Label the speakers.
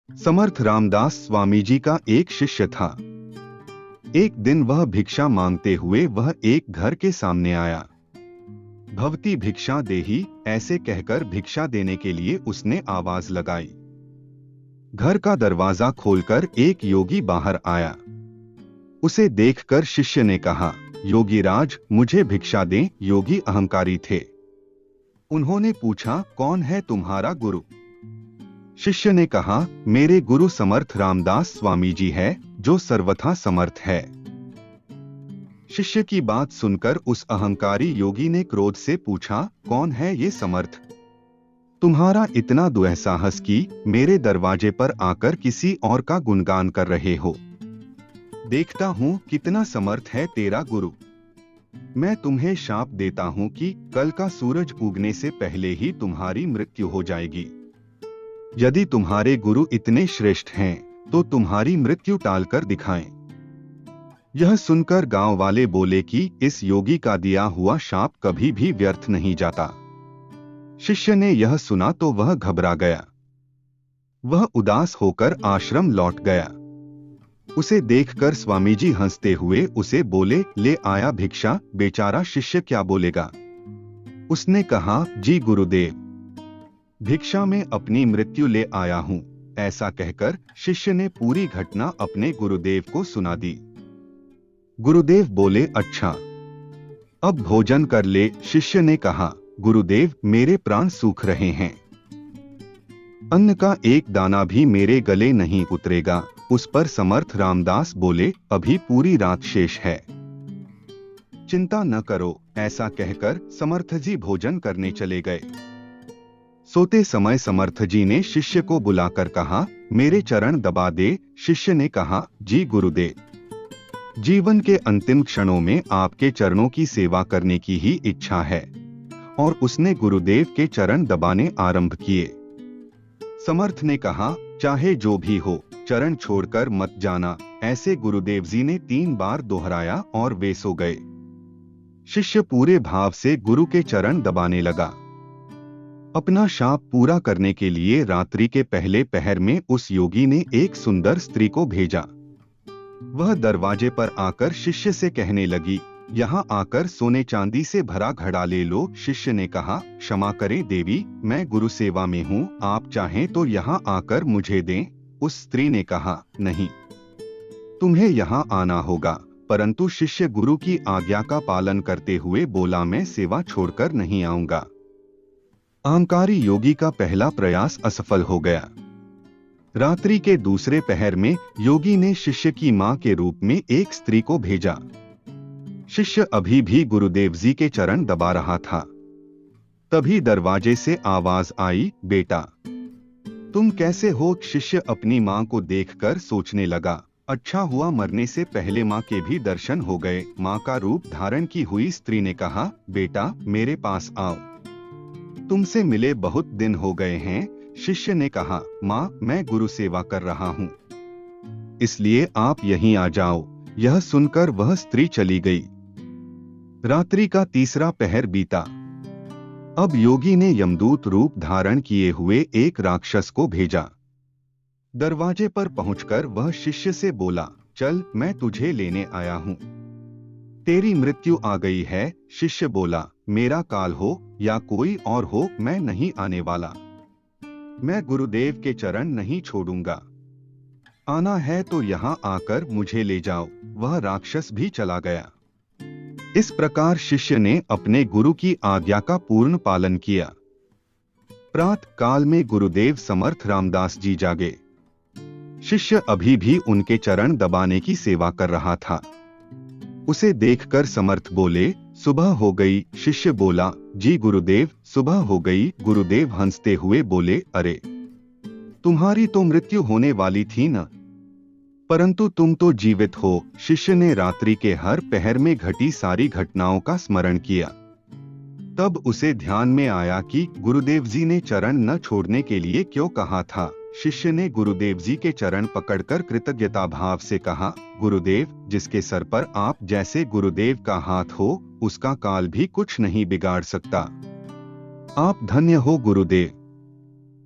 Speaker 1: समर्थ रामदास स्वामी जी का एक शिष्य था। एक दिन वह भिक्षा मांगते हुए वह एक घर के सामने आया। भवती भिक्षा देही, ऐसे कहकर भिक्षा देने के लिए उसने आवाज लगाई। घर का दरवाजा खोलकर एक योगी बाहर आया। उसे देखकर शिष्य ने कहा, योगीराज मुझे भिक्षा दें। योगी अहंकारी थे। उन्होंने पूछा, कौन है तुम्हारा गुरु? शिष्य ने कहा, मेरे गुरु समर्थ रामदास स्वामी जी है, जो सर्वथा समर्थ है। शिष्य की बात सुनकर उस अहंकारी योगी ने क्रोध से पूछा, कौन है ये समर्थ? तुम्हारा इतना दुस्साहस कि मेरे दरवाजे पर आकर किसी और का गुणगान कर रहे हो। देखता हूं कितना समर्थ है तेरा गुरु। मैं तुम्हें शाप देता हूं कि कल का सूरज उगने से पहले ही तुम्हारी मृत्यु हो जाएगी। यदि तुम्हारे गुरु इतने श्रेष्ठ हैं, तो तुम्हारी मृत्यु टालकर दिखाएं। यह सुनकर गांव वाले बोले कि इस योगी का दिया हुआ शाप कभी भी व्यर्थ नहीं जाता। शिष्य ने यह सुना तो वह घबरा गया। वह उदास होकर आश्रम लौट गया। उसे देखकर स्वामी जी हंसते हुए उसे बोले, ले आया भिक्षा। बेचारा शिष्य क्या बोलेगा। उसने कहा, जी गुरुदेव, भिक्षा में अपनी मृत्यु ले आया हूं। ऐसा कहकर शिष्य ने पूरी घटना अपने गुरुदेव को सुना दी। गुरुदेव बोले, अच्छा, अब भोजन कर ले। शिष्य ने कहा, गुरुदेव मेरे प्राण सूख रहे हैं, अन्न का एक दाना भी मेरे गले नहीं उतरेगा। उस पर समर्थ रामदास बोले, अभी पूरी रात शेष है, चिंता न करो। ऐसा कहकर समर्थ जी भोजन करने चले गए। सोते समय समर्थ जी ने शिष्य को बुलाकर कहा, मेरे चरण दबा दे। शिष्य ने कहा, जी गुरुदेव, जीवन के अंतिम क्षणों में आपके चरणों की सेवा करने की ही इच्छा है। और उसने गुरुदेव के चरण दबाने आरंभ किए। समर्थ ने कहा, चाहे जो भी हो, चरण छोड़कर मत जाना। ऐसे गुरुदेव जी ने 3 बार दोहराया और वे सो गए। शिष्य पूरे भाव से गुरु के चरण दबाने लगा। अपना शाप पूरा करने के लिए रात्रि के पहले पहर में उस योगी ने एक सुंदर स्त्री को भेजा। वह दरवाजे पर आकर शिष्य से कहने लगी, यहाँ आकर सोने चांदी से भरा घड़ा ले लो। शिष्य ने कहा, क्षमा करें देवी, मैं गुरु सेवा में हूँ, आप चाहें तो यहाँ आकर मुझे दें। उस स्त्री ने कहा, नहीं, तुम्हें यहाँ आना होगा। परंतु शिष्य गुरु की आज्ञा का पालन करते हुए बोला, मैं सेवा छोड़कर नहीं आऊंगा। अहंकारी योगी का पहला प्रयास असफल हो गया। रात्रि के दूसरे पहर में योगी ने शिष्य की मां के रूप में एक स्त्री को भेजा। शिष्य अभी भी गुरुदेव जी के चरण दबा रहा था। तभी दरवाजे से आवाज आई, बेटा तुम कैसे हो? शिष्य अपनी मां को देखकर सोचने लगा, अच्छा हुआ मरने से पहले मां के भी दर्शन हो गए। मां का रूप धारण की हुई स्त्री ने कहा, बेटा मेरे पास आओ, तुमसे मिले बहुत दिन हो गए हैं। शिष्य ने कहा, मां मैं गुरु सेवा कर रहा हूं, इसलिए आप यहीं आ जाओ। यह सुनकर वह स्त्री चली गई। रात्रि का तीसरा पहर बीता। अब योगी ने यमदूत रूप धारण किए हुए एक राक्षस को भेजा। दरवाजे पर पहुंचकर वह शिष्य से बोला, चल मैं तुझे लेने आया हूं, तेरी मृत्यु आ गई है। शिष्य बोला, मेरा काल हो या कोई और हो, मैं नहीं आने वाला। मैं गुरुदेव के चरण नहीं छोड़ूंगा। आना है तो यहाँ आकर मुझे ले जाओ। वह राक्षस भी चला गया। इस प्रकार शिष्य ने अपने गुरु की आज्ञा का पूर्ण पालन किया। प्रातः काल में गुरुदेव समर्थ रामदास जी जागे। शिष्य अभी भी उनके चरण दबाने की सेवा कर रहा था। उसे देखकर समर्थ बोले, सुबह हो गई। शिष्य बोला, जी गुरुदेव सुबह हो गई। गुरुदेव हंसते हुए बोले, अरे तुम्हारी तो मृत्यु होने वाली थी न, परंतु तुम तो जीवित हो। शिष्य ने रात्रि के हर पहर में घटी सारी घटनाओं का स्मरण किया। तब उसे ध्यान में आया कि गुरुदेव जी ने चरण न छोड़ने के लिए क्यों कहा था। शिष्य ने गुरुदेव जी के चरण पकड़कर कृतज्ञता भाव से कहा, गुरुदेव जिसके सर पर आप जैसे गुरुदेव का हाथ हो, उसका काल भी कुछ नहीं बिगाड़ सकता। आप धन्य हो गुरुदेव।